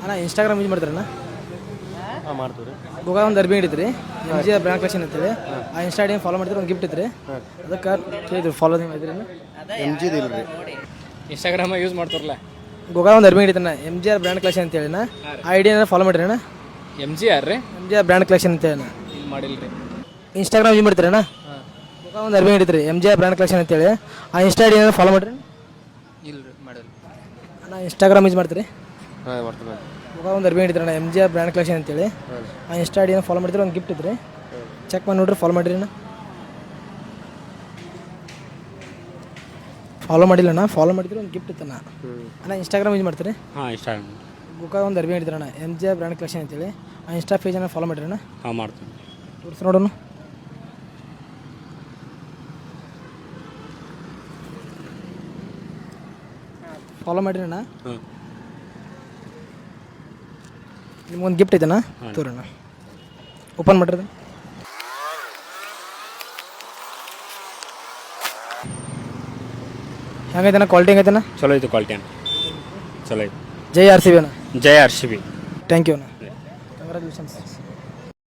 ಅಣ್ಣ Instagram use ಮಾಡ್ತಾರಣ್ಣ? ಹಾಂ ಮಾಡ್ತೀವಿ ರೀ. ಗೋಗಾ ಒಂದು ಅರ್ಬಿ ಹಿಡಿದ್ರಿ MG ಬ್ರ್ಯಾಂಡ್ ಕಲೆಕ್ಷನ್ ಅಂತೇಳಿ. ಆ ಇನ್ಸ್ಟಾ ಐಡಿ ಫಾಲೋ ಮಾಡಿದ್ರೆ ಒಂದು ಗಿಫ್ಟ್ ಇತ್ತು ರೀ. ಅದಕ್ಕೆ ಕೇಳಿದ್ರಿ ಫಾಲೋ ನೀವು ಮಾಡಿದ್ರಿ? MG ಇಲ್ಲ ರೀ. ಇನ್ಸ್ಟಾಗ್ರಾಮ ಯೂಸ್ ಮಾಡ್ತಾರಲ್ಲ. ಗೋಗಾ ಒಂದು ಅರ್ಬಿ ಹಿಡಿತಾನ MGR ಬ್ರ್ಯಾಂಡ್ ಕಲೆಕ್ಷನ್ ಅಂತೇಳಿ. ಆ ಐಡಿ ಫಾಲೋ ಮಾಡಿರಿ ಅಣ್ಣ? MGR ರೀ? MGR ಬ್ರ್ಯಾಂಡ್ ಕಲೆಕ್ಷನ್ ಅಂತೇಳಿ ಇಲ್ಲಿ ಮಾಡಿಲ್ಲ ರೀ. ಇನ್ಸ್ಟಾಗ್ರಾಮ್ ಯೂಸ್ ಮಾಡ್ತೀರಿ ಅಣ್ಣ? ಗೋಗಾ ಒಂದು ಅರ್ಬಿ ಹಿಡಿದ್ರಿ MGR ಬ್ರ್ಯಾಂಡ್ ಕಲೆಕ್ಷನ್ ಅಂತೇಳಿ. ಆ ಇನ್ಸ್ಟಾ ಐಡಿ ಫಾಲೋ ಮಾಡಿರಿ? ಇಲ್ಲ ರೀ ಮಾಡಿಲ್ಲ ಅಣ್ಣ ಇನ್ಸ್ಟಾಗ್ರಾಮ್ ಯೂಸ್ ಮಾಡ್ತೀರಿ? ಹಾಂ ಮಾಡ್ತೀವಿ. ಗೋಗಾ ಒಂದು ಅರ್ಬಿ ಹಿಡಿದ್ರಣ್ಣ MGR ಬ್ರ್ಯಾಂಡ್ ಕಲೆಕ್ಷನ್ ಅಂತೇಳಿ. ಆ ಇನ್ಸ್ಟಾ ಐಡಿ ಫಾಲೋ ಮಾಡಿದ್ರೆ ಒಂದು ಗಿಫ್ಟ್ ಇದ್ರಿ. ಚೆಕ್ ಮಾಡಿ ನೋಡ್ರಿ ಫಾಲೋ ಮಾಡಿರಿ ಅಣ್ಣ? ಫಾಲೋ ಮಾಡಿಲ್ಲ ಅಣ್ಣ, ಫಾಲೋ ಮಾಡಿದ್ರೆ ಒಂದು ಗಿಫ್ಟ್ ಇತ್ತಣ್ಣ. ಅಣ್ಣ ಇನ್ಸ್ಟಾಗ್ರಾಮ್ ಯೂಸ್ ಮಾಡ್ತೀರಿ? ಹಾಂ ಇನ್ಸ್ಟಾಗ್ರಾಮ್. ಗೋಗಾ ಒಂದು ಅರ್ಬಿ ಹಿಡಿದ್ರಣ್ಣ MGR ಬ್ರ್ಯಾಂಡ್ ಕಲೆಕ್ಷನ್ ಅಂತೇಳಿ. ಆ ಇನ್ಸ್ಟಾ ಪೇಜನ್ನು ಫಾಲೋ ಮಾಡಿರಿ ಅಣ್ಣ? ಹಾಂ ಮಾಡ್ತೀನಿ. ತೋರಿಸಿ ನೋಡೋಣ. ಫಾಲೋ ಮಾಡಿರಿ ಅಣ್ಣ? ಹಾಂ. ನಿಮ್ಗೊಂದು ಗಿಫ್ಟ್ ಐತಣ್ಣ, ತೋರಣ್ಣ. ಓಪನ್ ಮಾಡಿರಿ. ಹೆಂಗೈತಣ್ಣ ಕ್ವಾಲಿಟಿ? ಹೆಂಗೈತಣ್ಣ? ಚಲೋ ಐತೆ ಕ್ವಾಲಿಟಿ ಅಣ್ಣ, ಚಲೋ ಐತೆ. ಜೈ RCB ಅಣ್ಣ. ಜೈ RCB. ಥ್ಯಾಂಕ್ ಯು ಅಣ್ಣ, ಕಂಗ್ರ್ಯಾಚುಲೇಷನ್ಸ್.